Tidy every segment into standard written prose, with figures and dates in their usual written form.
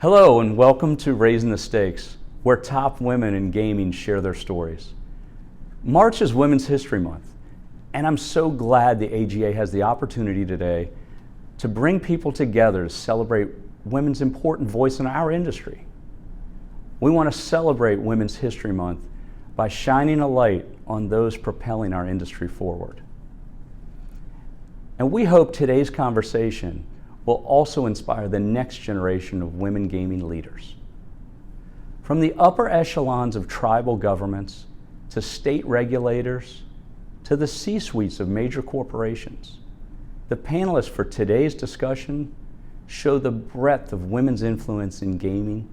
Hello and welcome to Raising the Stakes, where top women in gaming share their stories. March is Women's History Month, and I'm so glad the AGA has the opportunity today to bring people together to celebrate women's important voice in our industry. We want to celebrate Women's History Month by shining a light on those propelling our industry forward. And we hope today's conversation will also inspire the next generation of women gaming leaders. From the upper echelons of tribal governments, to state regulators, to the C-suites of major corporations, the panelists for today's discussion show the breadth of women's influence in gaming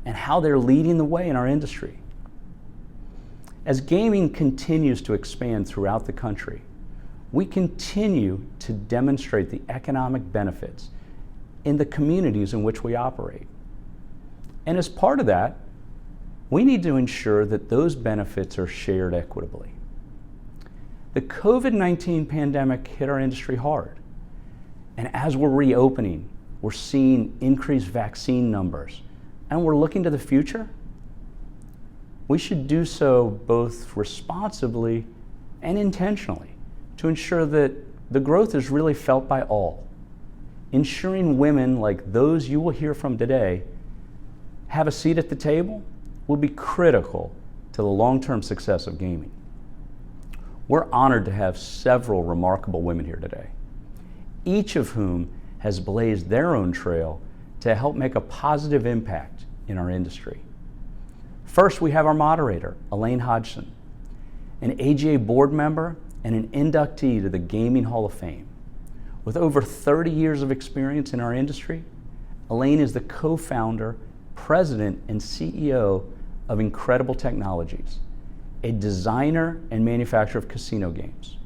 and how they're leading the way in our industry. As gaming continues to expand throughout the country, we continue to demonstrate the economic benefits in the communities in which we operate. And as part of that, we need to ensure that those benefits are shared equitably. The COVID-19 pandemic hit our industry hard. And as we're reopening, we're seeing increased vaccine numbers, and we're looking to the future. We should do so both responsibly and intentionally to ensure that the growth is really felt by all. Ensuring women like those you will hear from today have a seat at the table will be critical to the long-term success of gaming. We're honored to have several remarkable women here today, each of whom has blazed their own trail to help make a positive impact in our industry. First, we have our moderator, Elaine Hodgson, an AGA board member and an inductee to the Gaming Hall of Fame. With over 30 years of experience in our industry, Elaine is the co-founder, president, and CEO of Incredible Technologies, a designer and manufacturer of casino games.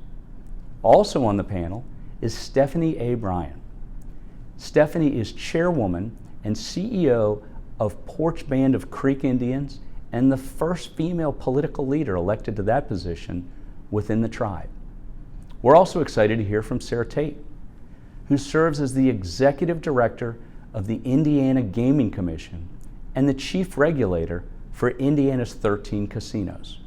Also on the panel is Stephanie A. Bryan. Stephanie is chairwoman and CEO of Poarch Band of Creek Indians and the first female political leader elected to that position within the tribe. We're also excited to hear from Sara Tait, who serves as the executive director of the Indiana Gaming Commission and the chief regulator for Indiana's 13 casinos.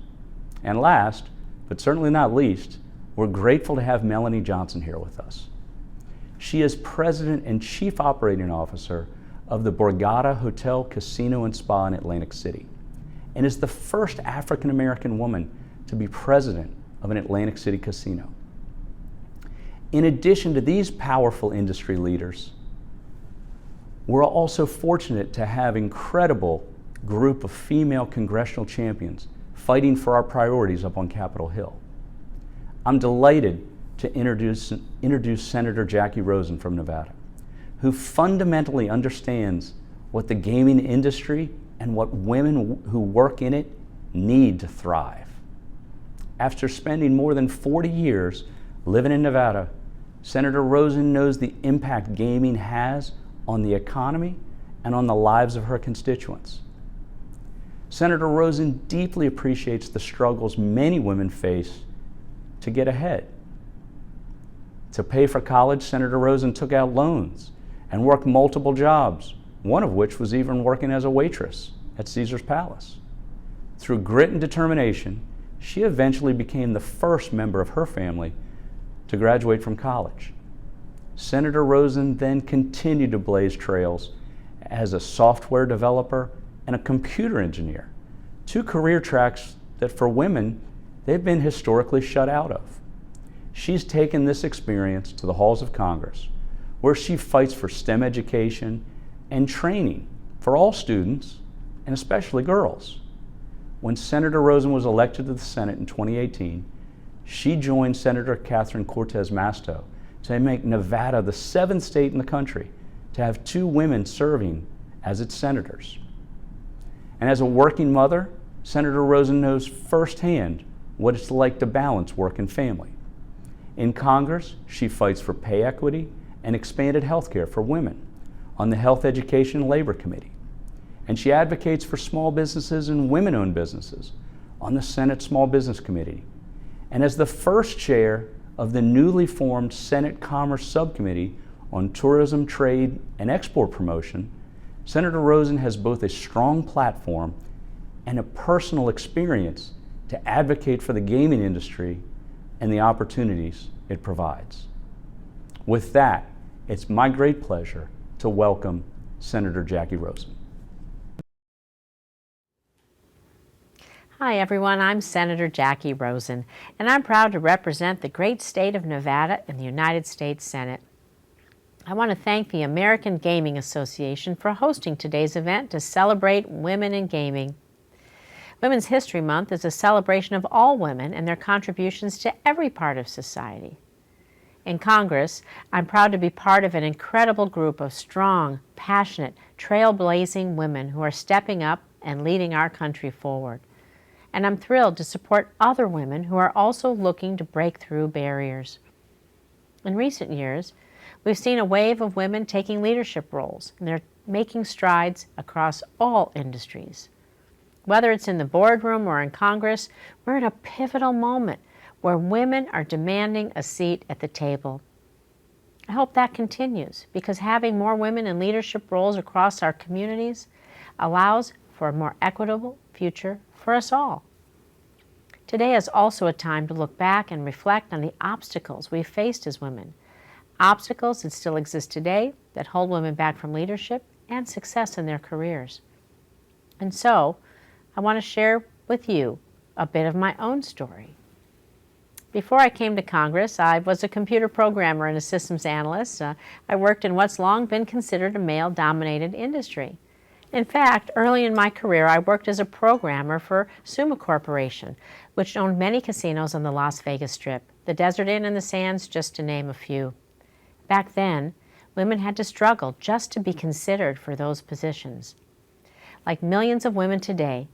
And last, but certainly not least, we're grateful to have Melanie Johnson here with us. She is president and chief operating officer of the Borgota Hotel Casino and Spa in Atlantic City, and is the first African-American woman to be president of an Atlantic City casino. In addition to these powerful industry leaders, we're also fortunate to have an incredible group of female congressional champions fighting for our priorities up on Capitol Hill. I'm delighted to introduce Senator Jacky Rosen from Nevada, who fundamentally understands what the gaming industry and what women who work in it need to thrive. After spending more than 40 years living in Nevada, Senator Rosen knows the impact gaming has on the economy and on the lives of her constituents. Senator Rosen deeply appreciates the struggles many women face to get ahead. To pay for college, Senator Rosen took out loans and worked multiple jobs, one of which was even working as a waitress at Caesar's Palace. Through grit and determination, she eventually became the first member of her family to graduate from college. Senator Rosen then continued to blaze trails as a software developer and a computer engineer, two career tracks that for women, they've been historically shut out of. She's taken this experience to the halls of Congress, where she fights for STEM education and training for all students, and especially girls. When Senator Rosen was elected to the Senate in 2018, she joined Senator Catherine Cortez Masto to make Nevada the 7th state in the country to have 2 women serving as its senators. And as a working mother, Senator Rosen knows firsthand what it's like to balance work and family. In Congress, she fights for pay equity and expanded health care for women on the Health, Education, and Labor Committee. And she advocates for small businesses and women-owned businesses on the Senate Small Business Committee. And as the first chair of the newly formed Senate Commerce Subcommittee on Tourism, Trade, and Export Promotion, Senator Rosen has both a strong platform and a personal experience to advocate for the gaming industry and the opportunities it provides. With that, it's my great pleasure to welcome Senator Jacky Rosen. Hi everyone, I'm Senator Jacky Rosen, and I'm proud to represent the great state of Nevada in the United States Senate. I want to thank the American Gaming Association for hosting today's event to celebrate women in gaming. Women's History Month is a celebration of all women and their contributions to every part of society. In Congress, I'm proud to be part of an incredible group of strong, passionate, trailblazing women who are stepping up and leading our country forward. And I'm thrilled to support other women who are also looking to break through barriers. In recent years, we've seen a wave of women taking leadership roles, and they're making strides across all industries. Whether it's in the boardroom or in Congress, we're in a pivotal moment where women are demanding a seat at the table. I hope that continues, because having more women in leadership roles across our communities allows for a more equitable future for us all. Today is also a time to look back and reflect on the obstacles we've faced as women, obstacles that still exist today that hold women back from leadership and success in their careers. And so, I want to share with you a bit of my own story. Before I came to Congress, I was a computer programmer and a systems analyst. I worked in what's long been considered a male-dominated industry. In fact, early in my career, I worked as a programmer for Summa Corporation, which owned many casinos on the Las Vegas Strip, the Desert Inn and the Sands, just to name a few. Back then, women had to struggle just to be considered for those positions. Like millions of women today,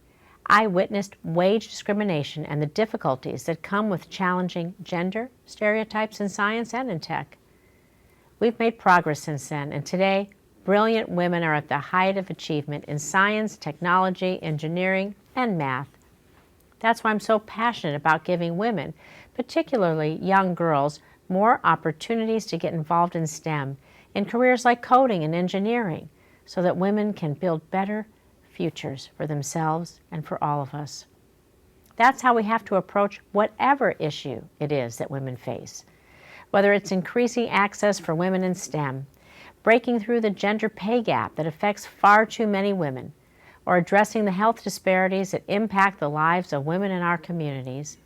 I witnessed wage discrimination and the difficulties that come with challenging gender stereotypes in science and in tech. We've made progress since then, and today, brilliant women are at the height of achievement in science, technology, engineering, and math. That's why I'm so passionate about giving women, particularly young girls, more opportunities to get involved in STEM, in careers like coding and engineering, so that women can build better futures for themselves and for all of us. That's how we have to approach whatever issue it is that women face, whether it's increasing access for women in STEM, breaking through the gender pay gap that affects far too many women, or addressing the health disparities that impact the lives of women in our communities.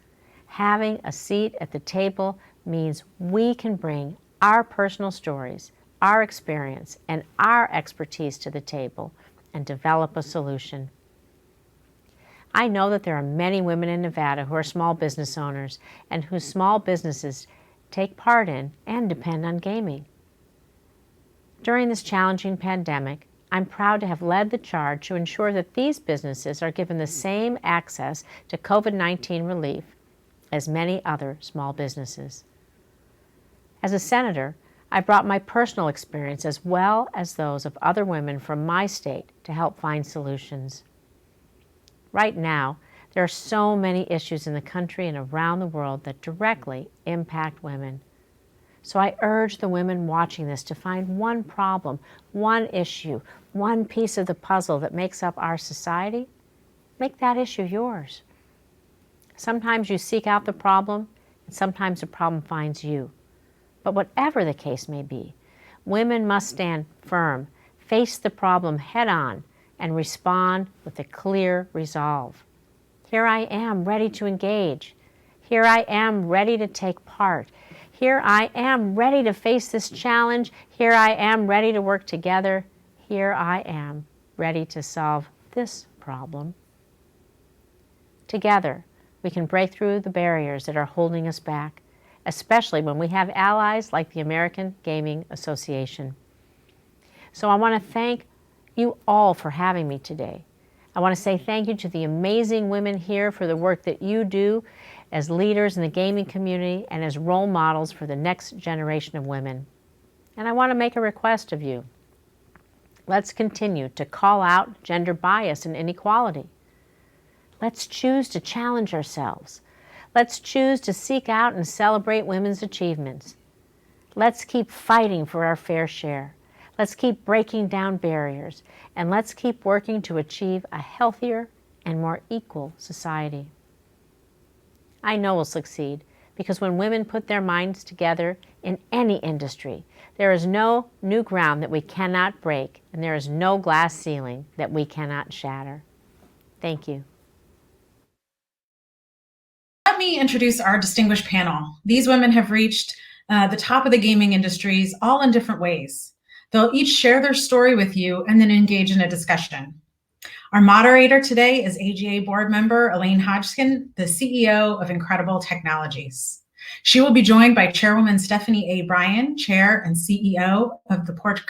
Having a seat at the table means we can bring our personal stories, our experience, and our expertise to the table and develop a solution. I know that there are many women in Nevada who are small business owners and whose small businesses take part in and depend on gaming. During this challenging pandemic, I'm proud to have led the charge to ensure that these businesses are given the same access to COVID-19 relief as many other small businesses. As a senator, I brought my personal experience as well as those of other women from my state to help find solutions. Right now, there are so many issues in the country and around the world that directly impact women. So I urge the women watching this to find one problem, one issue, one piece of the puzzle that makes up our society. Make that issue yours. Sometimes you seek out the problem, and sometimes the problem finds you. But whatever the case may be, women must stand firm, face the problem head on, and respond with a clear resolve. Here I am, ready to engage. Here I am, ready to take part. Here I am, ready to face this challenge. Here I am, ready to work together. Here I am, ready to solve this problem. Together, we can break through the barriers that are holding us back, especially when we have allies like the American Gaming Association. So I want to thank you all for having me today. I want to say thank you to the amazing women here for the work that you do as leaders in the gaming community and as role models for the next generation of women. And I want to make a request of you. Let's continue to call out gender bias and inequality. Let's choose to challenge ourselves. Let's choose to seek out and celebrate women's achievements. Let's keep fighting for our fair share. Let's keep breaking down barriers, and let's keep working to achieve a healthier and more equal society. I know we'll succeed, because when women put their minds together in any industry, there is no new ground that we cannot break, and there is no glass ceiling that we cannot shatter. Thank you. Let me introduce our distinguished panel. These women have reached the top of the gaming industries, all in different ways. They'll each share their story with you and then engage in a discussion. Our moderator today is AGA board member Elaine Hodgson, the CEO of Incredible Technologies. She will be joined by Chairwoman Stephanie A. Bryan, Chair and CEO of the Poarch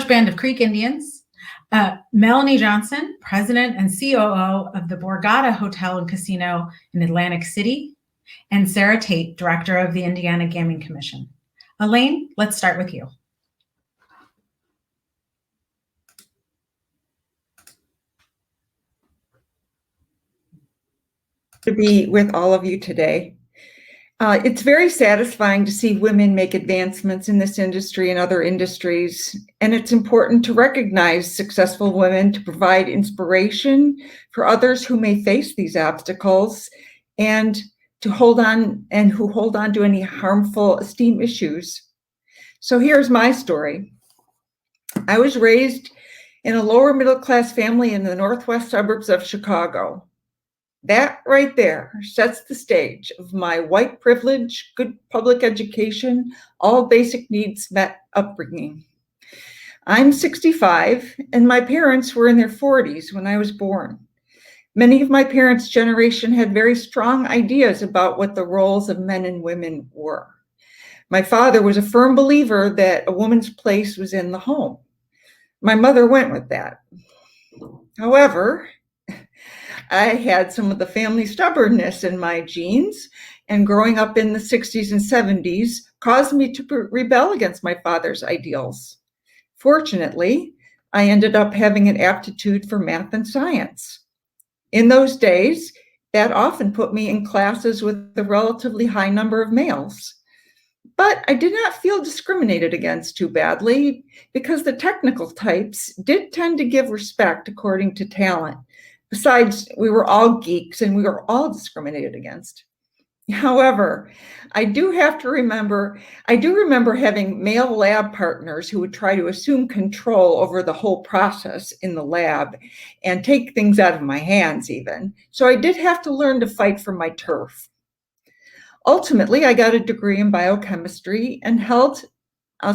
Band of Creek Indians. Melanie Johnson, President and COO of the Borgota Hotel and Casino in Atlantic City, and Sara Tait, Director of the Indiana Gaming Commission. Elaine, let's start with you. To be with all of you today. It's very satisfying to see women make advancements in this industry and other industries, and it's important to recognize successful women to provide inspiration for others who may face these obstacles and who hold on to any harmful esteem issues. So here's my story. I was raised in a lower middle class family in the northwest suburbs of Chicago. That right there sets the stage of my white privilege, good public education, all basic needs met upbringing. I'm 65, and my parents were in their 40s when I was born. Many of my parents' generation had very strong ideas about what the roles of men and women were. My father was a firm believer that a woman's place was in the home. My mother went with that. However, I had some of the family stubbornness in my genes, and growing up in the 60s and 70s caused me to rebel against my father's ideals. Fortunately, I ended up having an aptitude for math and science. In those days, that often put me in classes with a relatively high number of males. But I did not feel discriminated against too badly, because the technical types did tend to give respect according to talent. Besides, we were all geeks and we were all discriminated against. However, I do remember having male lab partners who would try to assume control over the whole process in the lab and take things out of my hands even. So I did have to learn to fight for my turf. Ultimately, I got a degree in biochemistry and held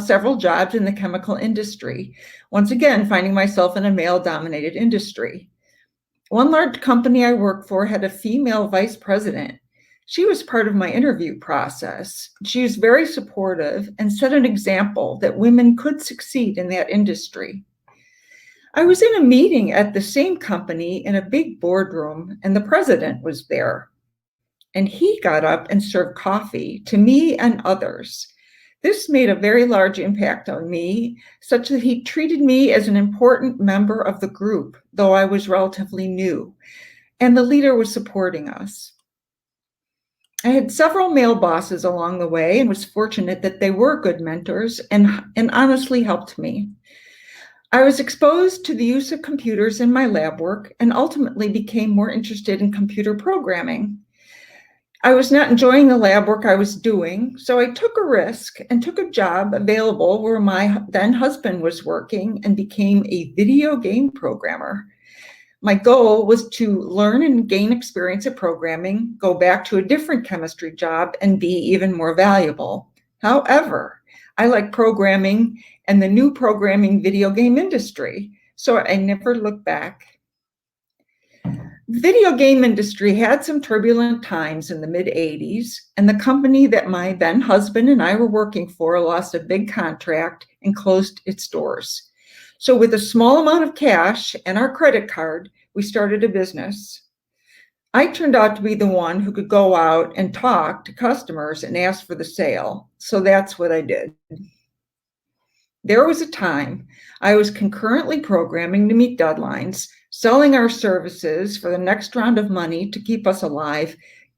several jobs in the chemical industry, once again finding myself in a male-dominated industry. One large company I worked for had a female vice president. She was part of my interview process. She was very supportive and set an example that women could succeed in that industry. I was in a meeting at the same company in a big boardroom, and the president was there. And he got up and served coffee to me and others. This made a very large impact on me, such that he treated me as an important member of the group, though I was relatively new, and the leader was supporting us. I had several male bosses along the way and was fortunate that they were good mentors and honestly helped me. I was exposed to the use of computers in my lab work and ultimately became more interested in computer programming. I was not enjoying the lab work I was doing, so I took a risk and took a job available where my then husband was working and became a video game programmer. My goal was to learn and gain experience at programming, go back to a different chemistry job, and be even more valuable. However, I like programming and the new programming video game industry, so I never looked back. The video game industry had some turbulent times in the mid-'80s, and the company that my then husband and I were working for lost a big contract and closed its doors. So with a small amount of cash and our credit card, we started a business. I turned out to be the one who could go out and talk to customers and ask for the sale, so that's what I did. There was a time I was concurrently programming to meet deadlines, selling our services for the next round of money to keep us alive,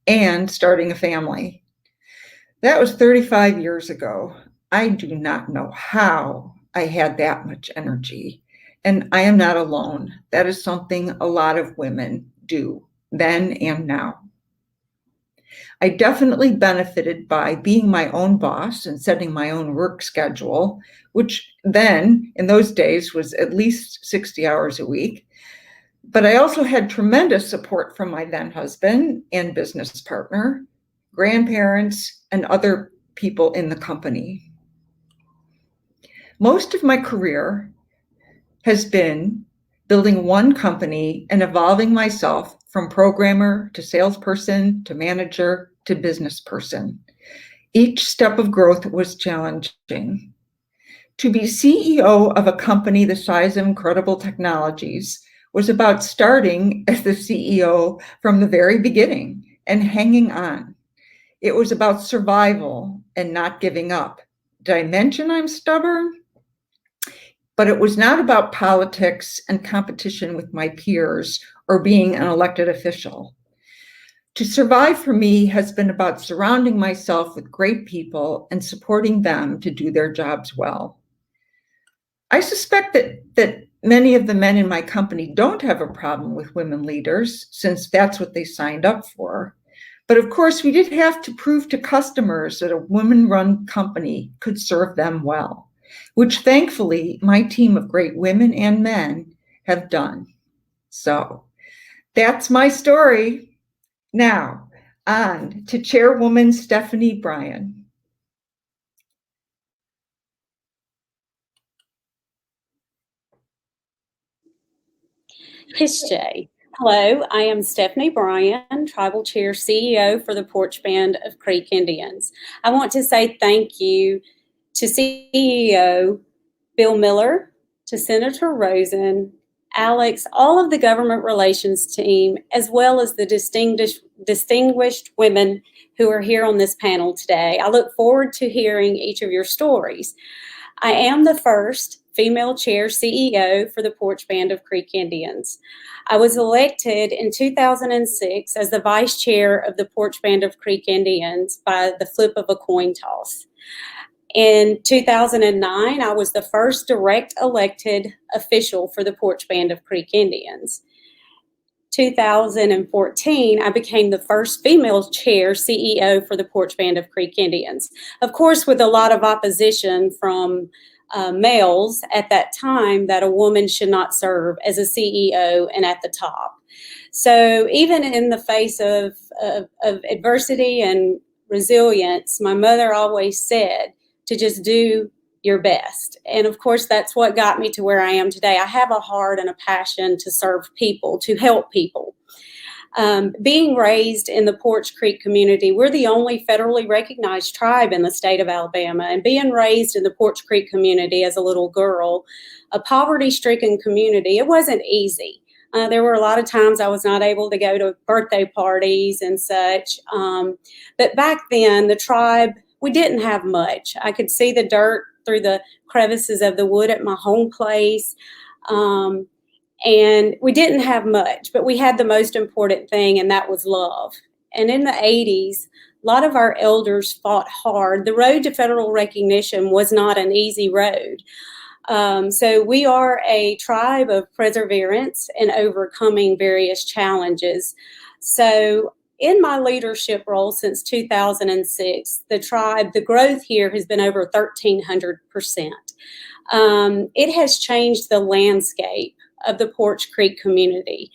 and starting a family. That was 35 years ago. I do not know how I had that much energy. And I am not alone. That is something a lot of women do then and now. I definitely benefited by being my own boss and setting my own work schedule, which then in those days was at least 60 hours a week. But I also had tremendous support from my then husband and business partner, grandparents, and other people in the company. Most of my career has been building one company and evolving myself from programmer to salesperson to manager to business person. Each step of growth was challenging. To be CEO of a company the size of Incredible Technologies was about starting as the CEO from the very beginning and hanging on. It was about survival and not giving up. Did I mention I'm stubborn? But it was not about politics and competition with my peers or being an elected official. To survive for me has been about surrounding myself with great people and supporting them to do their jobs well. I suspect that many of the men in my company don't have a problem with women leaders, since that's what they signed up for. But of course, we did have to prove to customers that a women-run company could serve them well, which thankfully my team of great women and men have done. So that's my story. Now, on to Chairwoman Stephanie Bryan. History. Hello, I am Stephanie Bryan, Tribal Chair CEO for the Poarch Band of Creek Indians. I want to say thank you to CEO Bill Miller, to Senator Rosen, Alex, all of the government relations team, as well as the distinguished women who are here on this panel today. I look forward to hearing each of your stories. I am the first female chair CEO for the Poarch Band of Creek Indians. I was elected in 2006 as the vice chair of the Poarch Band of Creek Indians by the flip of a coin toss. In 2009, I was the first direct elected official for the Poarch Band of Creek Indians. 2014, I became the first female chair CEO for the Poarch Band of Creek Indians. Of course, with a lot of opposition from males at that time that a woman should not serve as a CEO and at the top. So even in the face of adversity and resilience, my mother always said to just do your best. And of course, that's what got me to where I am today. I have a heart and a passion to serve people, to help people. Being raised in the Poarch Creek community, we're the only federally recognized tribe in the state of Alabama. And being raised in the Poarch Creek community as a little girl, a poverty-stricken community, it wasn't easy. There were a lot of times I was not able to go to birthday parties and such. But back then, the tribe, we didn't have much. I could see the dirt through the crevices of the wood at my home place. And we didn't have much, but we had the most important thing, and that was love. And in the 80s, a lot of our elders fought hard. The road to federal recognition was not an easy road. So we are a tribe of perseverance and overcoming various challenges. So in my leadership role since 2006, the tribe, the growth here has been over 1,300%. It has changed the landscape of the Poarch Creek community.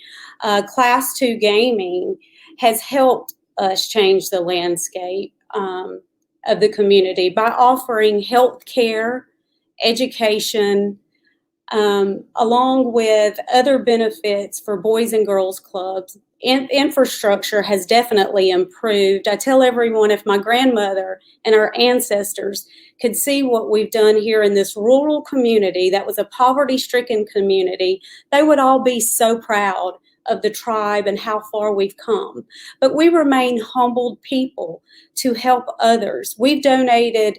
Class 2 gaming has helped us change the landscape of the community by offering health care, education, along with other benefits for boys and girls clubs. Infrastructure has definitely improved. I tell everyone, if my grandmother and our ancestors could see what we've done here in this rural community that was a poverty-stricken community, they would all be so proud of the tribe and how far we've come. But we remain humbled people to help others. We've donated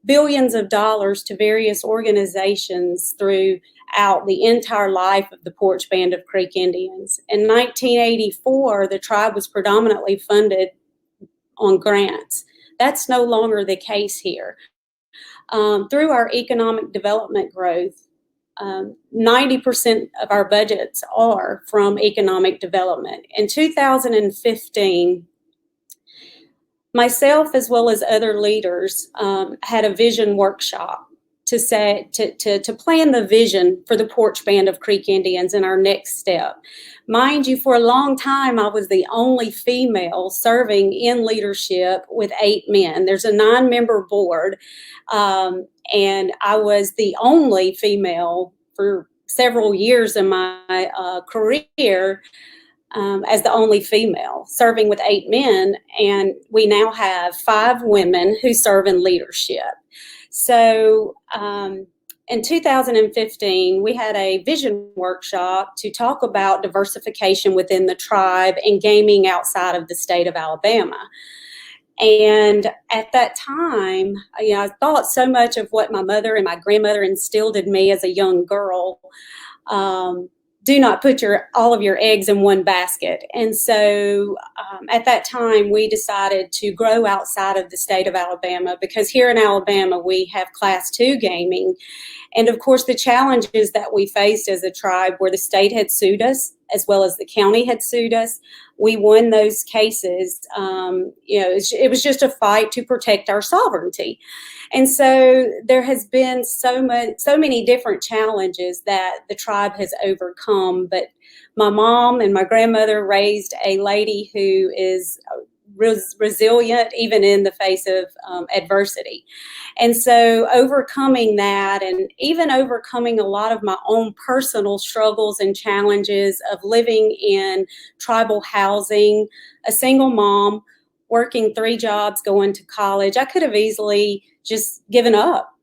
billions of dollars to various organizations throughout the entire life of the Poarch Band of Creek Indians. In 1984, the tribe was predominantly funded on grants. That's no longer the case here. Through our economic development growth, 90% of our budgets are from economic development. In 2015, myself, as well as other leaders, had a vision workshop to plan the vision for the Poarch Band of Creek Indians and our next step. Mind you, for a long time, I was the only female serving in leadership with 8 men. There's a 9-member board, and I was the only female for several years in my career, as the only female serving with 8 men, and we now have 5 women who serve in leadership. So in 2015, we had a vision workshop to talk about diversification within the tribe and gaming outside of the state of Alabama. And at that time, I thought so much of what my mother and my grandmother instilled in me as a young girl. Do not put all of your eggs in one basket. And so at that time, we decided to grow outside of the state of Alabama, because here in Alabama, we have Class 2 gaming. And of course, the challenges that we faced as a tribe, where the state had sued us, as well as the county had sued us, we won those cases. It was just a fight to protect our sovereignty. And so there has been so many different challenges that the tribe has overcome. But my mom and my grandmother raised a lady who is resilient even in the face of adversity. And so overcoming that, and even overcoming a lot of my own personal struggles and challenges of living in tribal housing, a single mom, working 3 jobs, going to college, I could have easily just given up.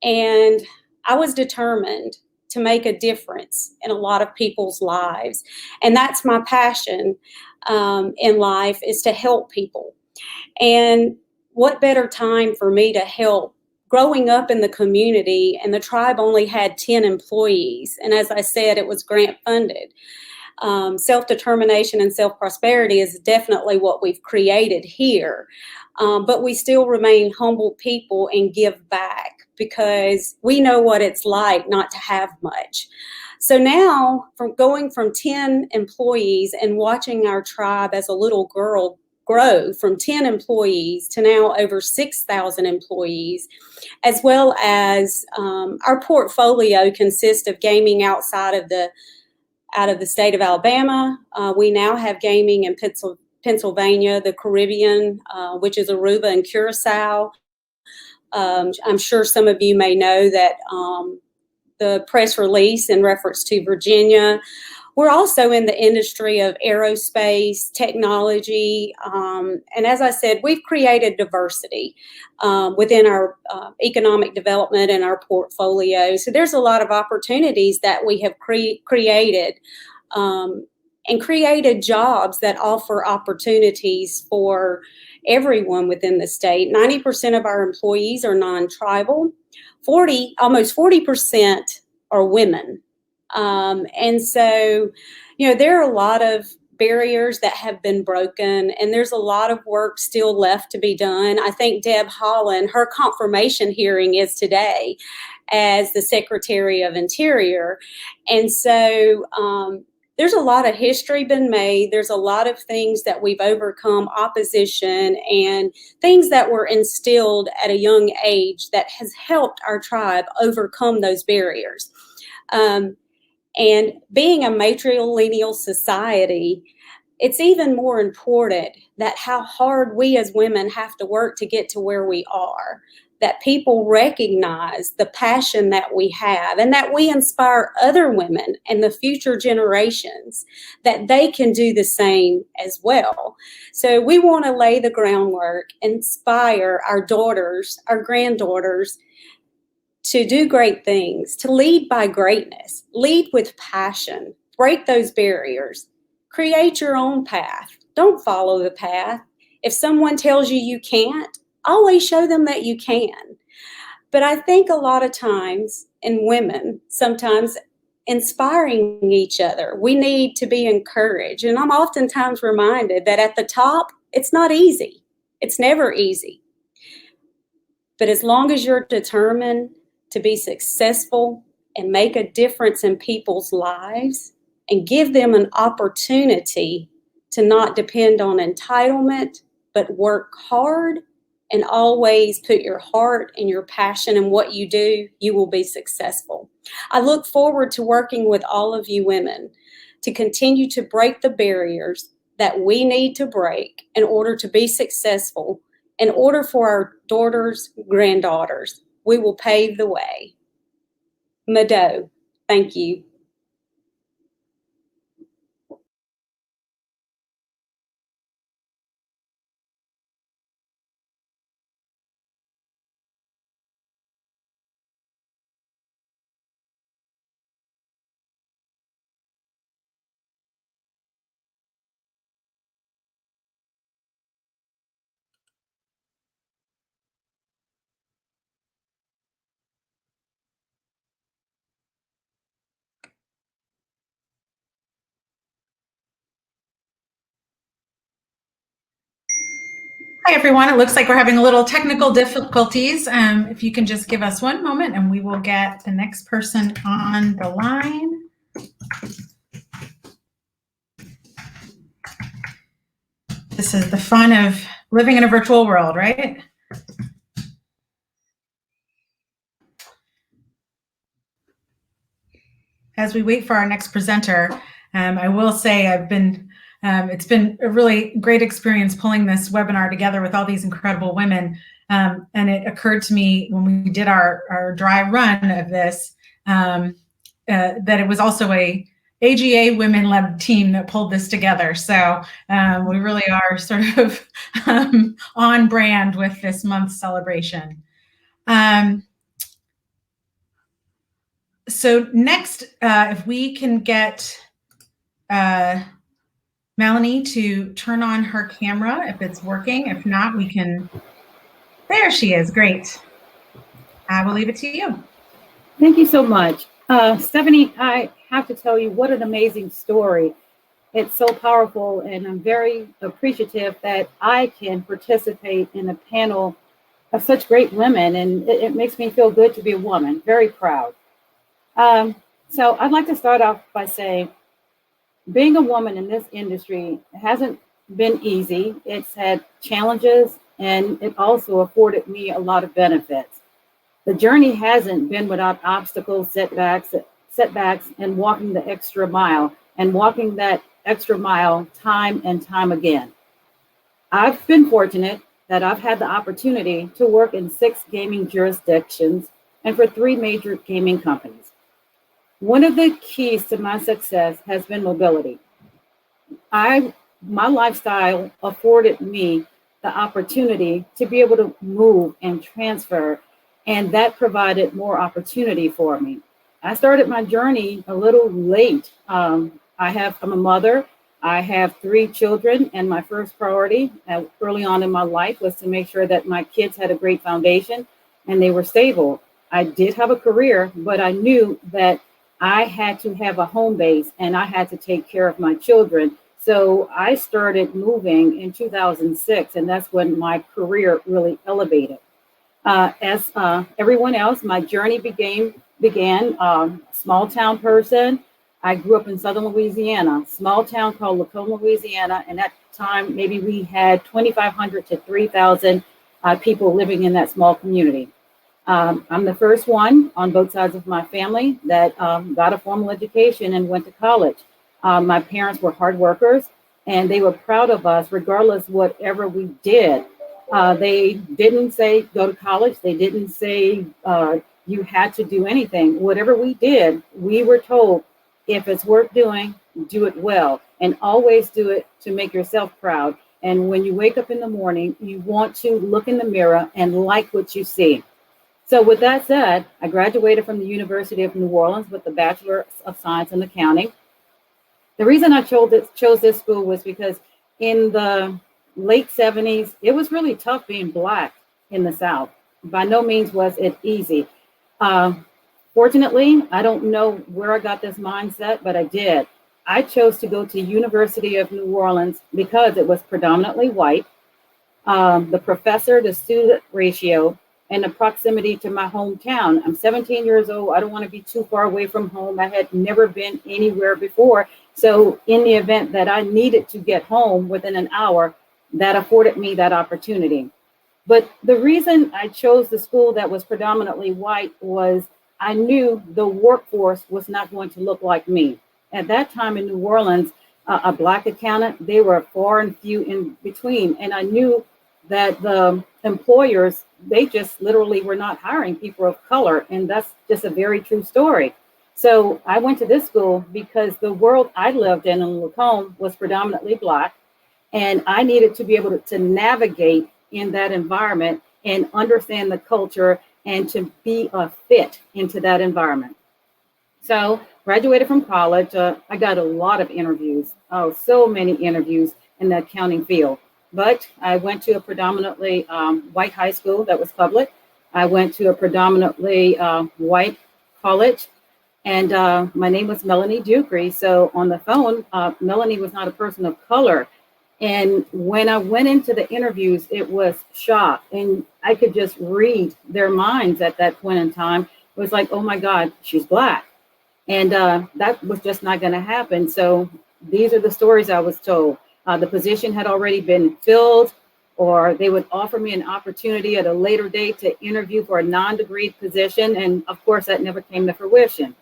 And I was determined to make a difference in a lot of people's lives. And that's my passion in life, is to help people. And what better time for me to help? Growing up in the community, and the tribe only had 10 employees. And as I said, it was grant funded. Self-determination and self-prosperity is definitely what we've created here. But we still remain humble people and give back, because we know what it's like not to have much. So now, from going from 10 employees and watching our tribe as a little girl grow from 10 employees to now over 6,000 employees, as well as our portfolio consists of gaming outside of the state of Alabama. We now have gaming in Pennsylvania, the Caribbean, which is Aruba and Curacao. I'm sure some of you may know that the press release in reference to Virginia. We're also in the industry of aerospace, technology, and as I said, we've created diversity within our economic development and our portfolio. So there's a lot of opportunities that we have created, and created jobs that offer opportunities for everyone within the state. 90% of our employees are non-tribal. Almost 40% are women. And so, there are a lot of barriers that have been broken, and there's a lot of work still left to be done. I think Deb Haaland, her confirmation hearing is today as the Secretary of Interior. And so, there's a lot of history been made. There's a lot of things that we've overcome, opposition and things that were instilled at a young age that has helped our tribe overcome those barriers. And being a matrilineal society, it's even more important that how hard we as women have to work to get to where we are, that people recognize the passion that we have, and that we inspire other women and the future generations that they can do the same as well. So we want to lay the groundwork, inspire our daughters, our granddaughters, to do great things, to lead by greatness, lead with passion, break those barriers, create your own path. Don't follow the path. If someone tells you you can't, always show them that you can. But I think a lot of times, in women, sometimes inspiring each other, we need to be encouraged. And I'm oftentimes reminded that at the top, it's not easy. It's never easy. But as long as you're determined to be successful and make a difference in people's lives and give them an opportunity to not depend on entitlement, but work hard and always put your heart and your passion in what you do, you will be successful. I look forward to working with all of you women to continue to break the barriers that we need to break in order to be successful, in order for our daughters, granddaughters. We will pave the way. Mado, thank you. Hi, everyone. It looks like we're having a little technical difficulties. If you can just give us one moment and we will get the next person on the line. This is the fun of living in a virtual world, right? As we wait for our next presenter, I will say it's been a really great experience pulling this webinar together with all these incredible women. And it occurred to me when we did our dry run of this, that it was also a AGA women-led team that pulled this together. So we really are sort of on brand with this month's celebration. So next, if we can get Melanie to turn on her camera, if it's working. If not, we can. There she is. Great. I will leave it to you. Thank you so much. Stephanie, I have to tell you, what an amazing story. It's so powerful, and I'm very appreciative that I can participate in a panel of such great women, and it makes me feel good to be a woman. Very proud. So I'd like to start off by saying, being a woman in this industry hasn't been easy. It's had challenges, and it also afforded me a lot of benefits. The journey hasn't been without obstacles, setbacks, and walking the extra mile, and walking that extra mile time and time again. I've been fortunate that I've had the opportunity to work in 6 gaming jurisdictions and for 3 major gaming companies. One of the keys to my success has been mobility. My lifestyle afforded me the opportunity to be able to move and transfer, and that provided more opportunity for me. I started my journey a little late. I'm a mother. I have 3 children, and my first priority early on in my life was to make sure that my kids had a great foundation and they were stable. I did have a career, but I knew that I had to have a home base and I had to take care of my children. So I started moving in 2006, and that's when my career really elevated. As everyone else, my journey began small town person. I grew up in southern Louisiana, small town called Lacombe, Louisiana. And at the time, maybe we had 2,500 to 3,000 people living in that small community. I'm the first one on both sides of my family that got a formal education and went to college. My parents were hard workers, and they were proud of us regardless whatever we did. They didn't say go to college. They didn't say you had to do anything. Whatever we did, we were told, if it's worth doing, do it well, and always do it to make yourself proud. And when you wake up in the morning, you want to look in the mirror and like what you see. So with that said, I graduated from the University of New Orleans with the Bachelor of Science in Accounting. The reason I chose this school was because in the late 70s, it was really tough being Black in the South. By no means was it easy. Fortunately, I don't know where I got this mindset, but I did. I chose to go to University of New Orleans because it was predominantly white. The professor to student ratio and the proximity to my hometown. I'm 17 years old. I don't want to be too far away from home. I had never been anywhere before. So in the event that I needed to get home within an hour, that afforded me that opportunity. But the reason I chose the school that was predominantly white was I knew the workforce was not going to look like me. At that time in New Orleans, a Black accountant, they were far and few in between. And I knew that the employers, they just literally were not hiring people of color. And that's just a very true story. So I went to this school because the world I lived in Lacombe was predominantly Black. And I needed to be able to navigate in that environment and understand the culture and to be a fit into that environment. So graduated from college. I got a lot of interviews, so many interviews in the accounting field. But I went to a predominantly white high school that was public. I went to a predominantly white college. And my name was Melonie Johnson. So on the phone, Melanie was not a person of color. And when I went into the interviews, it was shock. And I could just read their minds at that point in time. It was like, oh my God, she's Black. And that was just not going to happen. So these are the stories I was told. The position had already been filled, or they would offer me an opportunity at a later date to interview for a non-degreed position. And of course, that never came to fruition.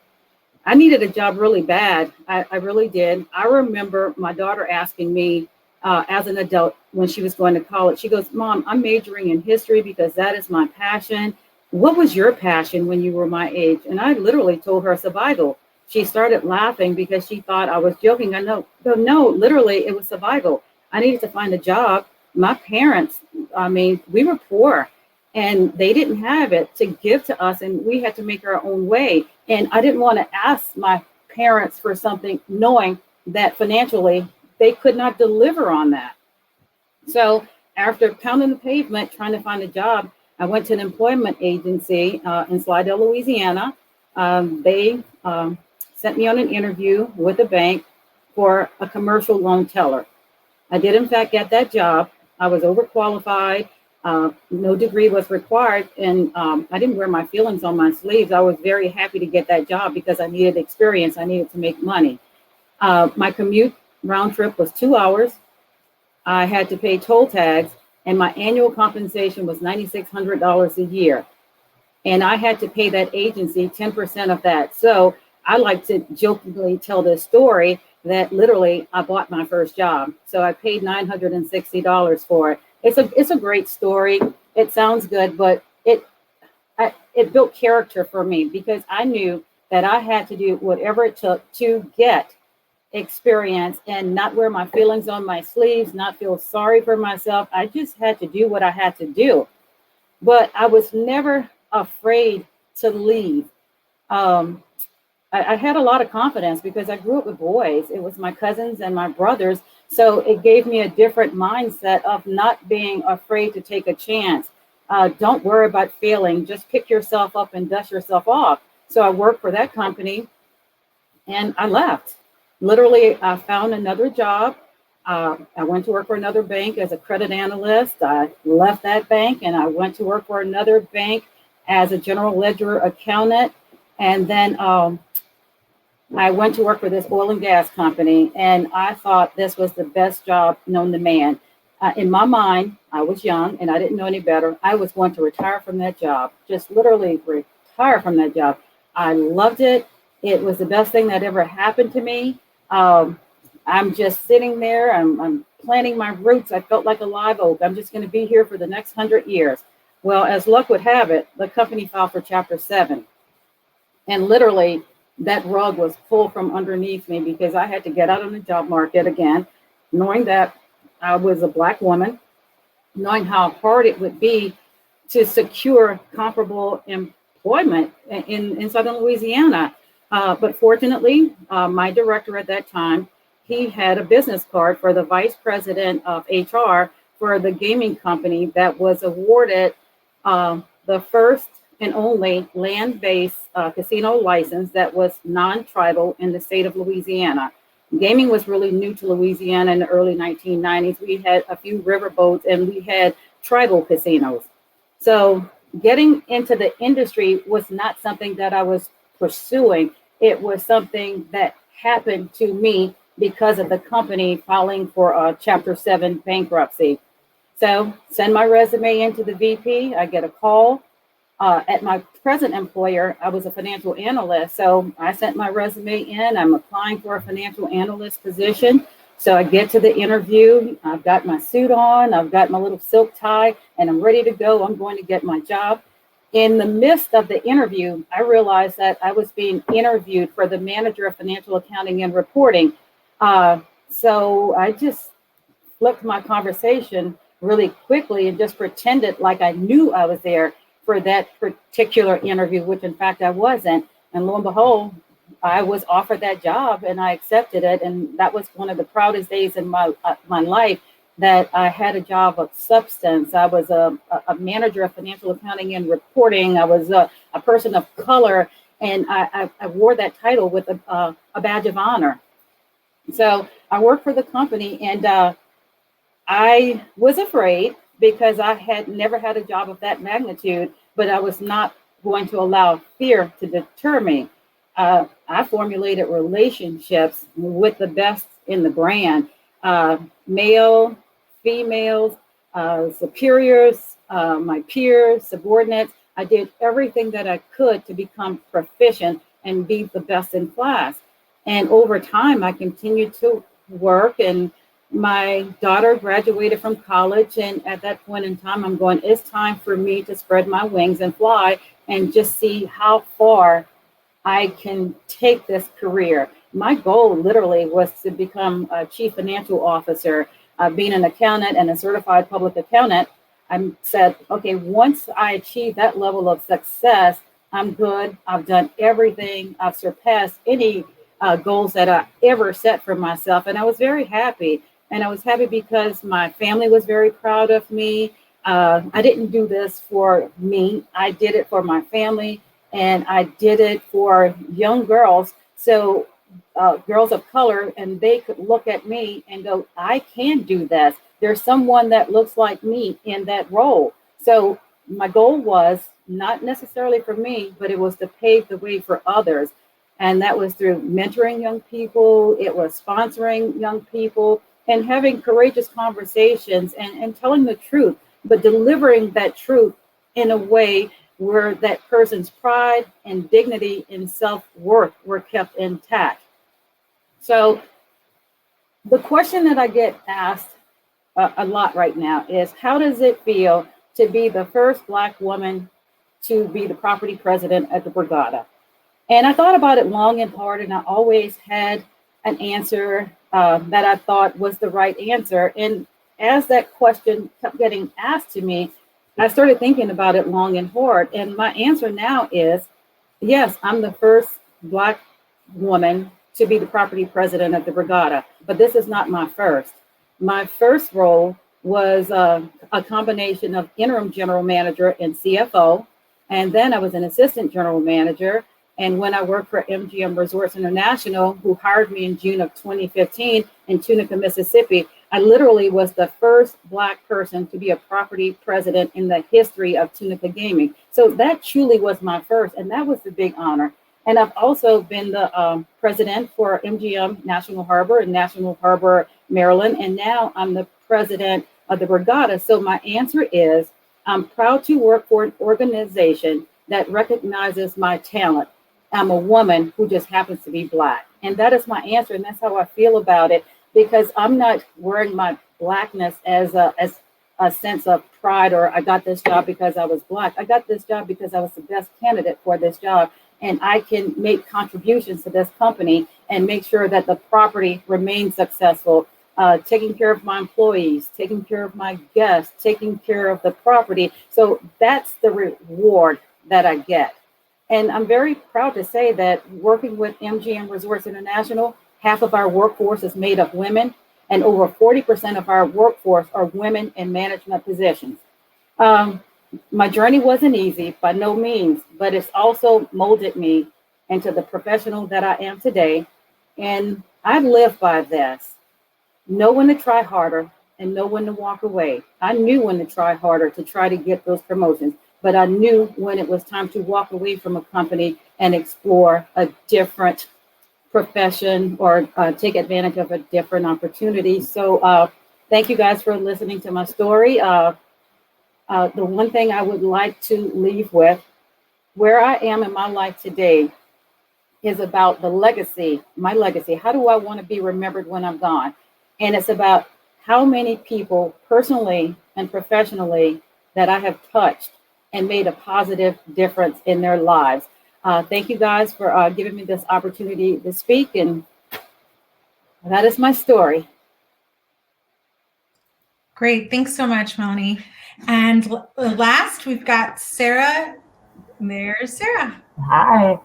I needed a job really bad. I really did. I remember my daughter asking me as an adult when she was going to college, she goes, Mom, I'm majoring in history because that is my passion. What was your passion when you were my age? And I literally told her survival. She started laughing because she thought I was joking. I know, no, literally it was survival. I needed to find a job. My parents, I mean, we were poor and they didn't have it to give to us, and we had to make our own way. And I didn't want to ask my parents for something knowing that financially they could not deliver on that. So after pounding the pavement, trying to find a job, I went to an employment agency in Slidell, Louisiana. They sent me on an interview with a bank for a commercial loan teller. I did, in fact, get that job. I was overqualified. No degree was required. And I didn't wear my feelings on my sleeves. I was very happy to get that job because I needed experience. I needed to make money. My commute round trip was 2 hours. I had to pay toll tags, and my annual compensation was $9,600 a year. And I had to pay that agency 10% of that. So I like to jokingly tell this story that literally I bought my first job. So I paid $960 for it. It's a great story. It sounds good, but it built character for me because I knew that I had to do whatever it took to get experience and not wear my feelings on my sleeves, not feel sorry for myself. I just had to do what I had to do. But I was never afraid to leave. I had a lot of confidence because I grew up with boys. It was my cousins and my brothers. So it gave me a different mindset of not being afraid to take a chance. Don't worry about failing. Just pick yourself up and dust yourself off. So I worked for that company and I left. Literally, I found another job. I went to work for another bank as a credit analyst. I left that bank and I went to work for another bank as a general ledger accountant. And then I went to work for this oil and gas company, and I thought this was the best job known to man. In my mind, I was young and I didn't know any better. I was going to retire from that job, just literally retire from that job. I loved it. It was the best thing that ever happened to me. I'm just sitting there. I'm planting my roots. I felt like a live oak. I'm just going to be here for the next 100 years. Well, as luck would have it, the company filed for Chapter 7. And literally, that rug was pulled from underneath me because I had to get out on the job market again, knowing that I was a Black woman, knowing how hard it would be to secure comparable employment in Southern Louisiana. But fortunately, my director at that time, he had a business card for the vice president of HR for the gaming company that was awarded the first and only land-based casino license that was non-tribal in the state of Louisiana. Gaming was really new to Louisiana in the early 1990s. We had a few riverboats and we had tribal casinos. So getting into the industry was not something that I was pursuing. It was something that happened to me because of the company filing for a Chapter 7 bankruptcy. So send my resume into the VP. I get a call. At my present employer, I was a financial analyst. So I sent my resume in. I'm applying for a financial analyst position. So I get to the interview. I've got my suit on. I've got my little silk tie, and I'm ready to go. I'm going to get my job. In the midst of the interview, I realized that I was being interviewed for the manager of financial accounting and reporting. So I just flipped my conversation really quickly and just pretended like I knew I was there for that particular interview, which in fact I wasn't. And lo and behold, I was offered that job and I accepted it. And that was one of the proudest days in my life, that I had a job of substance. I was a manager of financial accounting and reporting. I was a person of color, and I wore that title with a badge of honor. So I worked for the company, and I was afraid because I had never had a job of that magnitude, but I was not going to allow fear to deter me. I formulated relationships with the best in the brand, male, females, superiors, my peers, subordinates. I did everything that I could to become proficient and be the best in class. And over time, I continued to work, and my daughter graduated from college. And at that point in time, I'm going, it's time for me to spread my wings and fly and just see how far I can take this career. My goal literally was to become a chief financial officer. Being an accountant and a certified public accountant, I said, okay, once I achieve that level of success, I'm good. I've done everything. I've surpassed any goals that I ever set for myself. And I was very happy. And I was happy because my family was very proud of me. I didn't do this for me. I did it for my family, and I did it for young girls. So girls of color, and they could look at me and go, I can do this. There's someone that looks like me in that role. So my goal was not necessarily for me, but it was to pave the way for others. And that was through mentoring young people. It was sponsoring young people and having courageous conversations and telling the truth, but delivering that truth in a way where that person's pride and dignity and self-worth were kept intact. So the question that I get asked a lot right now is, how does it feel to be the first Black woman to be the property president at the Borgata? And I thought about it long and hard, and I always had an answer that I thought was the right answer. And as that question kept getting asked to me, I started thinking about it long and hard. And my answer now is, yes, I'm the first Black woman to be the property president of the Borgata, but this is not my first. My first role was a combination of interim general manager and CFO. And then I was an assistant general manager. And when I worked for MGM Resorts International, who hired me in June of 2015 in Tunica, Mississippi, I literally was the first Black person to be a property president in the history of Tunica Gaming. So that truly was my first, and that was the big honor. And I've also been the president for MGM National Harbor and National Harbor, Maryland. And now I'm the president of the Borgata. So my answer is, I'm proud to work for an organization that recognizes my talent. I'm a woman who just happens to be Black. And that is my answer. And that's how I feel about it, because I'm not wearing my Blackness as a sense of pride, or I got this job because I was Black. I got this job because I was the best candidate for this job. And I can make contributions to this company and make sure that the property remains successful, taking care of my employees, taking care of my guests, taking care of the property. So that's the reward that I get. And I'm very proud to say that working with MGM Resorts International, half of our workforce is made of women, and over 40% of our workforce are women in management positions. My journey wasn't easy, by no means, but it's also molded me into the professional that I am today. And I live by this. Know when to try harder and know when to walk away. I knew when to try harder to try to get those promotions, but I knew when it was time to walk away from a company and explore a different profession or take advantage of a different opportunity. So thank you guys for listening to my story. The one thing I would like to leave with, where I am in my life today, is about the legacy, my legacy. How do I want to be remembered when I'm gone? And it's about how many people personally and professionally that I have touched and made a positive difference in their lives. Thank you guys for giving me this opportunity to speak, and that is my story. Great. Thanks so much, Melanie. And last, we've got Sara. There's Sara. Hi.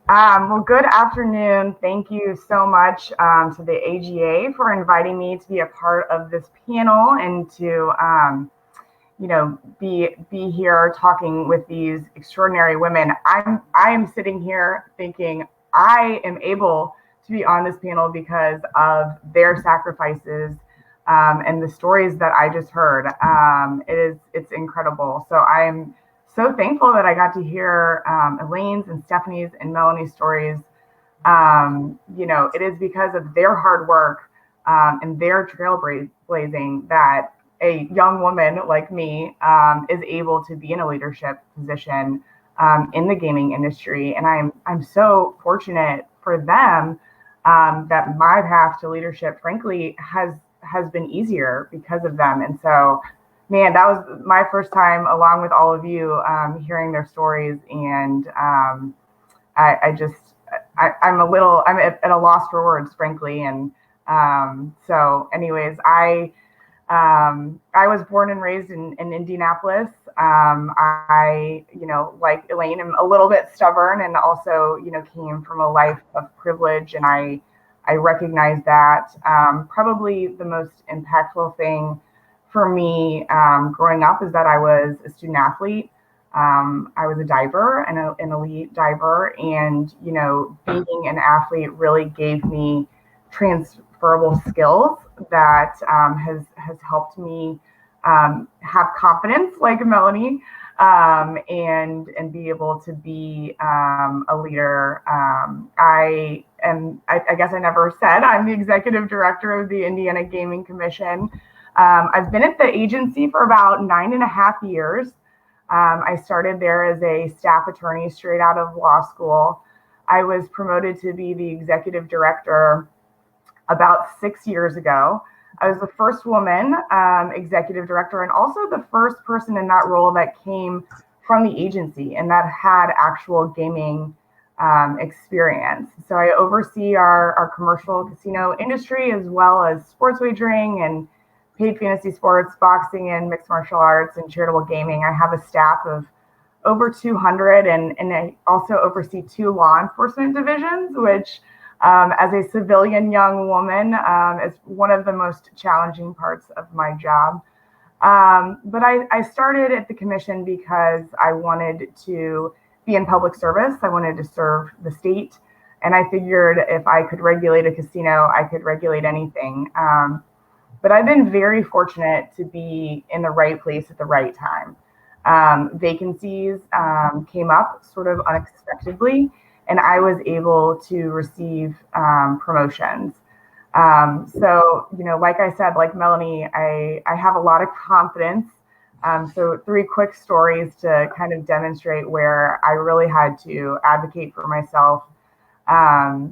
Well, good afternoon. Thank you so much to the AGA for inviting me to be a part of this panel and to, be here talking with these extraordinary women. I am sitting here thinking I am able to be on this panel because of their sacrifices and the stories that I just heard. It's incredible. So I'm so thankful that I got to hear Elaine's and Stephanie's and Melanie's stories. It is because of their hard work and their trailblazing that a young woman like me is able to be in a leadership position in the gaming industry. And I'm so fortunate for them that my path to leadership, frankly, has been easier because of them. And so, man, that was my first time, along with all of you, hearing their stories. And I'm at a loss for words, frankly. And so anyways, I was born and raised in Indianapolis. I, like Elaine, am a little bit stubborn and also, came from a life of privilege. And I recognize that probably the most impactful thing for me growing up is that I was a student athlete. I was a diver and an elite diver. And, being an athlete really gave me transferable skills that has helped me have confidence like Melonie and be able to be a leader. I guess I never said I'm the executive director of the Indiana Gaming Commission. I've been at the agency for about 9.5 years. I started there as a staff attorney straight out of law school. I was promoted to be the executive director about 6 years ago. I was the first woman executive director and also the first person in that role that came from the agency and that had actual gaming experience. So I oversee our commercial casino industry as well as sports wagering and paid fantasy sports, boxing, and mixed martial arts and charitable gaming. I have a staff of over 200 and I also oversee 2 law enforcement divisions, which as a civilian young woman is one of the most challenging parts of my job. But I started at the commission because I wanted to be in public service. I wanted to serve the state. And I figured if I could regulate a casino, I could regulate anything. But I've been very fortunate to be in the right place at the right time. Vacancies came up sort of unexpectedly, and I was able to receive promotions. So, like I said, like Melonie, I have a lot of confidence. So 3 quick stories to kind of demonstrate where I really had to advocate for myself. I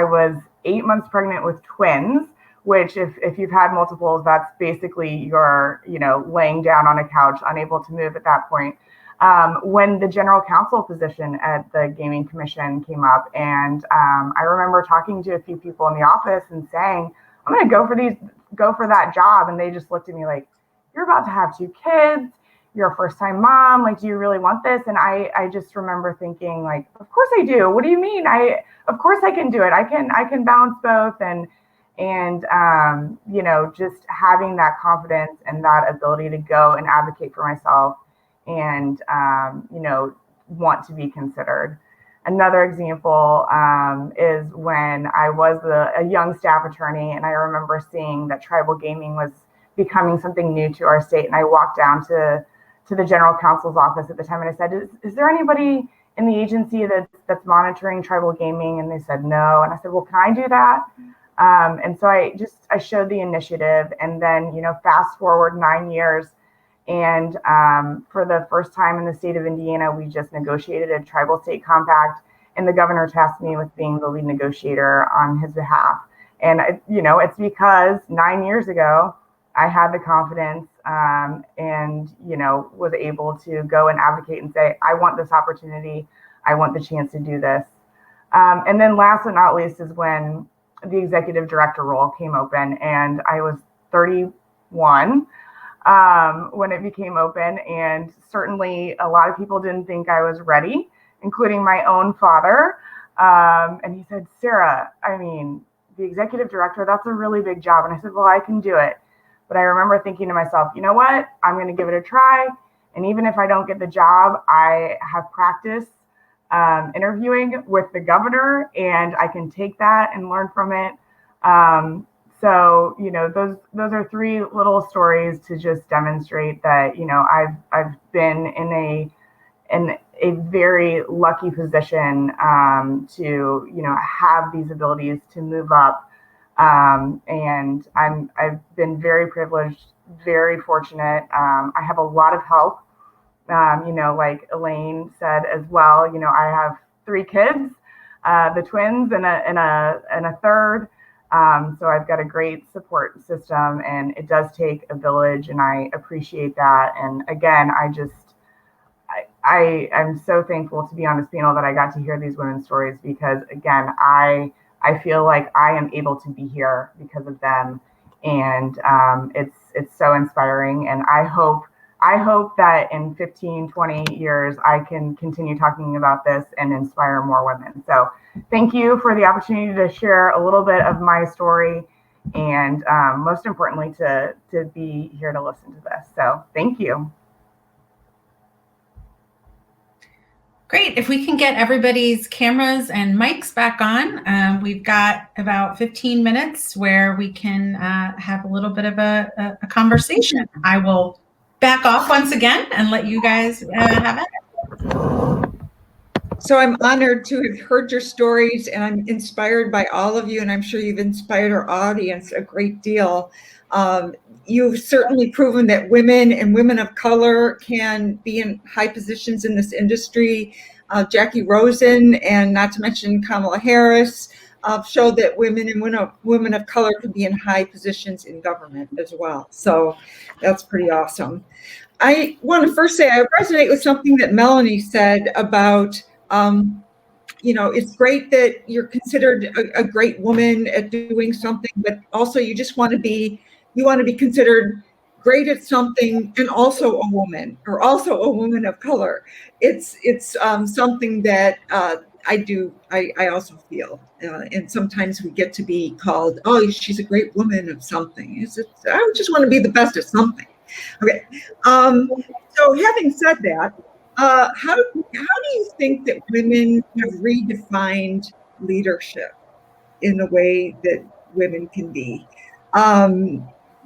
was 8 months pregnant with twins, which if you've had multiples, that's basically you're, laying down on a couch, unable to move at that point. When the general counsel position at the Gaming Commission came up, and I remember talking to a few people in the office and saying, I'm going to go for that job. And they just looked at me like, you're about to have 2 kids. You're a first-time mom. Like, do you really want this? And I just remember thinking, like, of course I do. What do you mean? Of course I can do it. I can balance both. And just having that confidence and that ability to go and advocate for myself and, want to be considered. Another example is when I was a young staff attorney, and I remember seeing that tribal gaming was becoming something new to our state. And I walked down to to the general counsel's office at the time, and I said, is there anybody in the agency that's monitoring tribal gaming? And they said no. And I said, well, can I do that? And so I showed the initiative, and then, fast forward 9 years, and for the first time in the state of Indiana, we just negotiated a tribal state compact, and the governor tasked me with being the lead negotiator on his behalf. And it's because 9 years ago, I had the confidence and was able to go and advocate and say, I want this opportunity. I want the chance to do this. And then last but not least is when the executive director role came open, and I was 31 when it became open. And certainly a lot of people didn't think I was ready, including my own father. And he said, Sarah, the executive director, that's a really big job. And I said, well, I can do it. But I remember thinking to myself, you know what? I'm going to give it a try. And even if I don't get the job, I have practice interviewing with the governor, and I can take that and learn from it. So, those are three little stories to just demonstrate that, I've been in a very lucky position to, have these abilities to move up. And I've been very privileged, very fortunate. I have a lot of help, like Elaine said as well. I have 3 kids, the twins and a third. So I've got a great support system, and it does take a village, and I appreciate that. And again, I'm so thankful to be on this panel that I got to hear these women's stories, because again, I feel like I am able to be here because of them. And it's so inspiring. And I hope that in 15, 20 years, I can continue talking about this and inspire more women. So thank you for the opportunity to share a little bit of my story, and most importantly, to be here to listen to this. So thank you. Great. If we can get everybody's cameras and mics back on, we've got about 15 minutes where we can have a little bit of a conversation. I will back off once again and let you guys have it. So I'm honored to have heard your stories, and I'm inspired by all of you, and I'm sure you've inspired our audience a great deal. You've certainly proven that women and women of color can be in high positions in this industry. Jacky Rosen, and not to mention Kamala Harris, showed that women and women of color can be in high positions in government as well. So that's pretty awesome. I want to first say I resonate with something that Melonie said about, it's great that you're considered a great woman at doing something, but also you want to be considered great at something and also a woman, or also a woman of color. It's something that I also feel, and sometimes we get to be called, oh, she's a great woman of something. I just want to be the best at something. Okay. So having said that, how do you think that women have redefined leadership in the way that women can be?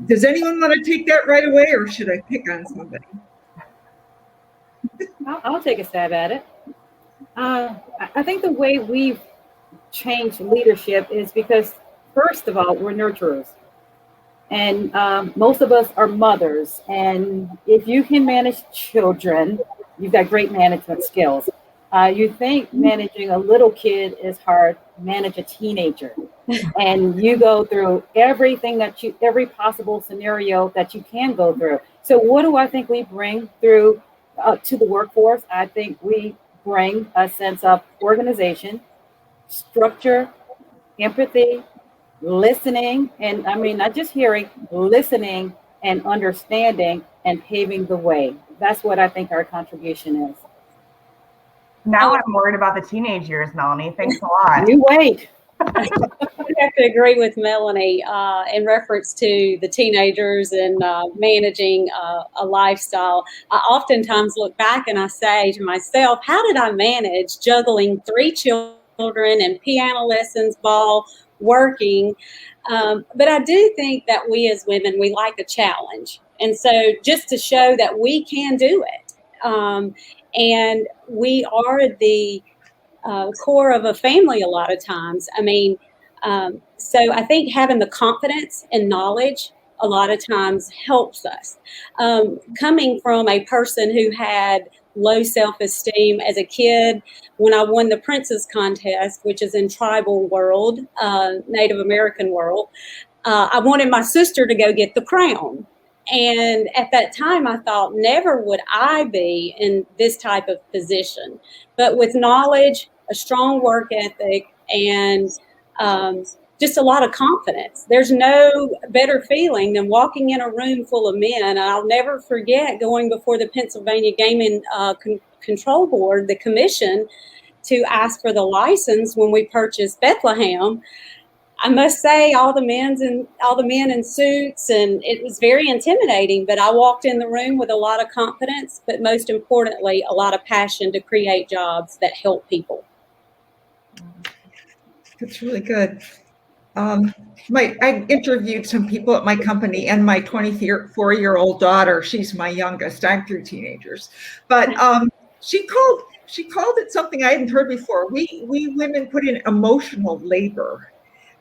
Does anyone want to take that right away, or should I pick on somebody? I'll take a stab at it. I think the way we've changed leadership is because, first of all, we're nurturers. And most of us are mothers. And if you can manage children, you've got great management skills. You think managing a little kid is hard, manage a teenager. And you go through everything every possible scenario that you can go through. So what do I think we bring through to the workforce? I think we bring a sense of organization, structure, empathy, listening, and not just hearing, listening and understanding and paving the way. That's what I think our contribution is. Now I'm worried about the teenage years, Melanie. Thanks a lot. You wait. I have to agree with Melanie in reference to the teenagers and managing a lifestyle. I oftentimes look back and I say to myself, how did I manage juggling 3 children and piano lessons, ball, working? But I do think that we as women, we like a challenge. And so just to show that we can do it. And we are the core of a family a lot of times. I mean, so I think having the confidence and knowledge a lot of times helps us. Coming from a person who had low self-esteem as a kid, when I won the Princess Contest, which is in tribal world, Native American world, I wanted my sister to go get the crown. And at that time, I thought, never would I be in this type of position. But with knowledge, a strong work ethic, and just a lot of confidence, there's no better feeling than walking in a room full of men. I'll never forget going before the Pennsylvania Gaming Control Board, the commission, to ask for the license when we purchased Bethlehem. I must say, all the men in suits, and it was very intimidating, but I walked in the room with a lot of confidence, but most importantly, a lot of passion to create jobs that help people. That's really good. I interviewed some people at my company, and my 24-year-old daughter, she's my youngest, I'm through teenagers, but she called it something I hadn't heard before. We women put in emotional labor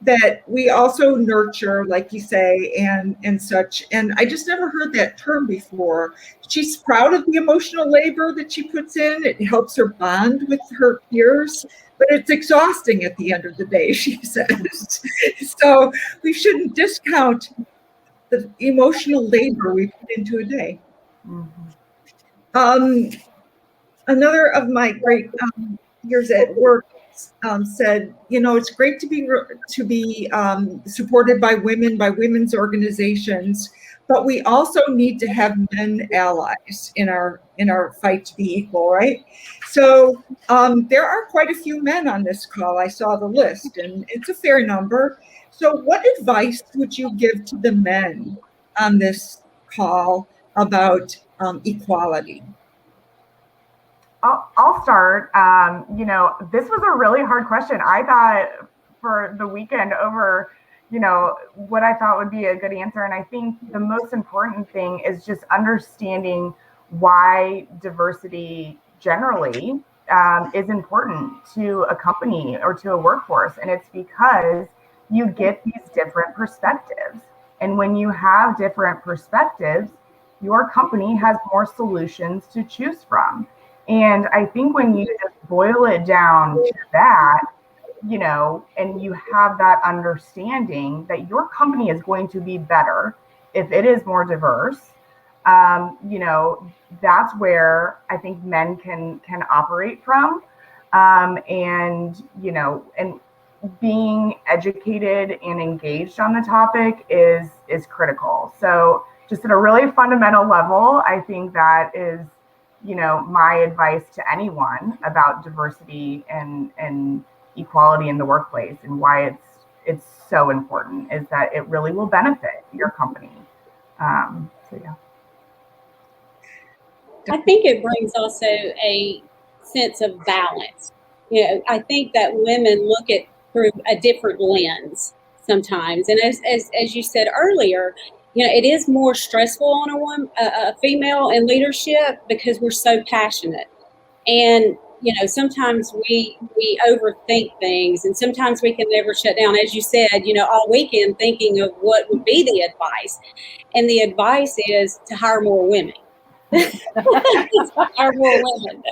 that we also nurture, like you say, and such. And I just never heard that term before. She's proud of the emotional labor that she puts in. It helps her bond with her peers, but it's exhausting at the end of the day, she says. So we shouldn't discount the emotional labor we put into a day. Mm-hmm. Another of my great years at work said, it's great to be supported by women, by women's organizations, but we also need to have men allies in our fight to be equal, right? So there are quite a few men on this call. I saw the list, and it's a fair number. So what advice would you give to the men on this call about equality? I'll start. This was a really hard question. I thought for the weekend over, what I thought would be a good answer. And I think the most important thing is just understanding why diversity generally is important to a company or to a workforce. And it's because you get these different perspectives. And when you have different perspectives, your company has more solutions to choose from. And I think when you just boil it down to that, and you have that understanding that your company is going to be better if it is more diverse, that's where I think men can operate from. And being educated and engaged on the topic is critical. So just at a really fundamental level, I think that is my advice to anyone about diversity and equality in the workplace, and why it's so important is that it really will benefit your company. So yeah. I think it brings also a sense of balance. I think that women look at through a different lens sometimes, and as you said earlier, it is more stressful on a female in leadership because we're so passionate. And, sometimes we overthink things, and sometimes we can never shut down, as you said, all weekend thinking of what would be the advice. And the advice is to hire more women. Hire more women.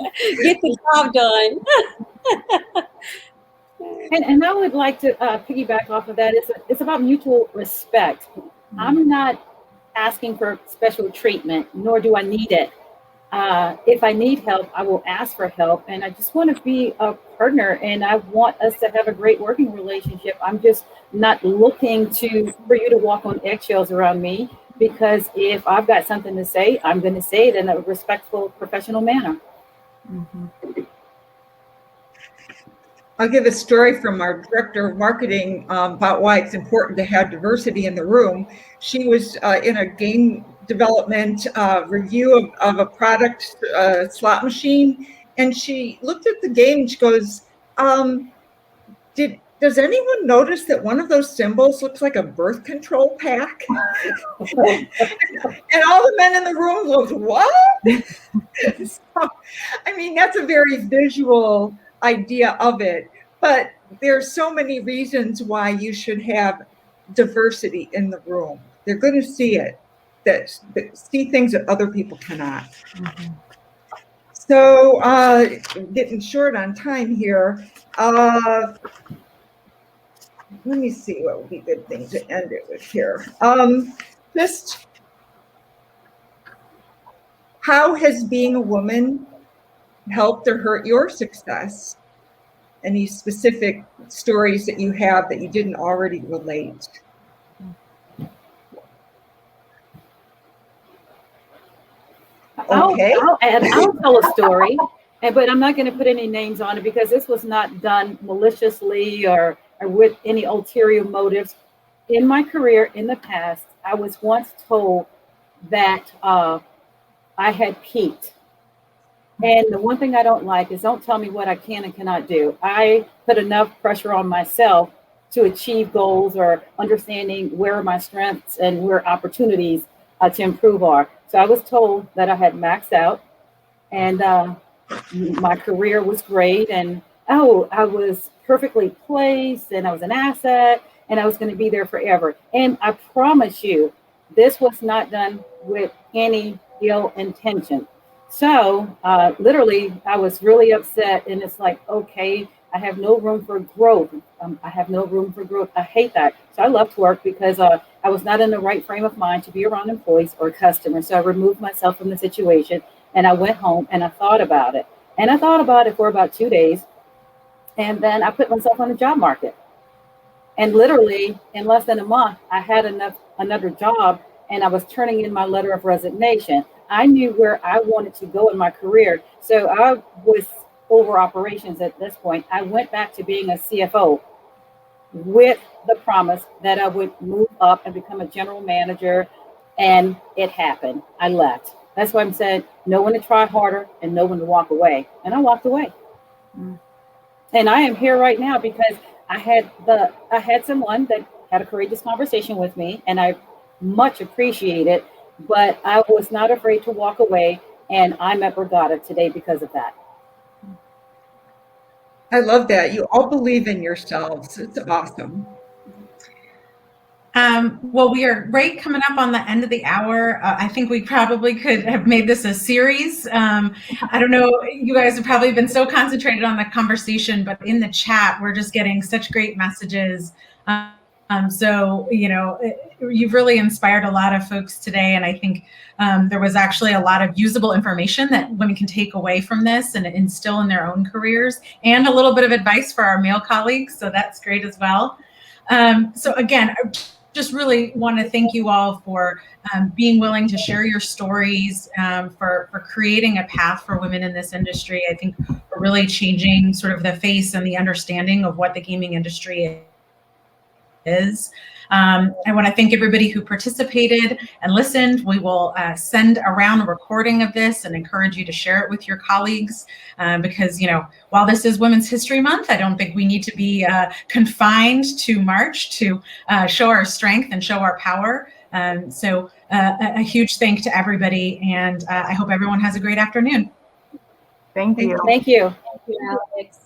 Get the job done. And I would like to piggyback off of that. It's about mutual respect. I'm not asking for special treatment, nor do I need it. If I need help, I will ask for help. And I just want to be a partner, and I want us to have a great working relationship. I'm just not looking for you to walk on eggshells around me, because if I've got something to say, I'm going to say it in a respectful, professional manner. Mm-hmm. I'll give a story from our director of marketing about why it's important to have diversity in the room. She was in a game development review of a product slot machine, and she looked at the game and she goes, Does anyone notice that one of those symbols looks like a birth control pack? And all the men in the room goes, what? So, I mean, that's a very visual idea of it, but there's so many reasons why you should have diversity in the room. They're going to see it, that see things that other people cannot. Mm-hmm. So getting short on time here. Let me see what would be a good thing to end it with here. Just how has being a woman helped or hurt your success? Any specific stories that you have that you didn't already relate? Okay. I'll tell a story, but I'm not going to put any names on it because this was not done maliciously or with any ulterior motives. In my career in the past, I was once told that I had peaked. And the one thing I don't like is don't tell me what I can and cannot do. I put enough pressure on myself to achieve goals or understanding where my strengths and where opportunities to improve are. So I was told that I had maxed out and my career was great and I was perfectly placed and I was an asset and I was going to be there forever. And I promise you, this was not done with any ill intention. So literally, I was really upset and it's like, okay, I have no room for growth. I have no room for growth. I hate that. So I left work because I was not in the right frame of mind to be around employees or customers. So I removed myself from the situation and I went home and I thought about it. And I thought about it for about 2 days. And then I put myself on the job market. And literally in less than a month, I had another job and I was turning in my letter of resignation. I knew where I wanted to go in my career. So I was over operations at this point. I went back to being a CFO with the promise that I would move up and become a general manager. And it happened. I left. That's why I'm saying no one to try harder and no one to walk away. And I walked away. And I am here right now because I had someone that had a courageous conversation with me and I much appreciate it, but I was not afraid to walk away and I'm at Borgota today because of that. I love that. You all believe in yourselves. It's awesome. Well, we are right coming up on the end of the hour. I think we probably could have made this a series. I don't know, you guys have probably been so concentrated on the conversation, but in the chat, we're just getting such great messages. So, you know, you've really inspired a lot of folks today. And I think there was actually a lot of usable information that women can take away from this and instill in their own careers and a little bit of advice for our male colleagues. So that's great as well. So again, I just really want to thank you all for being willing to share your stories, for creating a path for women in this industry. I think we're really changing sort of the face and the understanding of what the gaming industry is. I want to thank everybody who participated and listened. We will send around a recording of this and encourage you to share it with your colleagues because, you know, while this is Women's History Month, I don't think we need to be confined to March to show our strength and show our power. So a huge thank to everybody, and I hope everyone has a great afternoon. Thank you. Thank you. Thank you, Alex.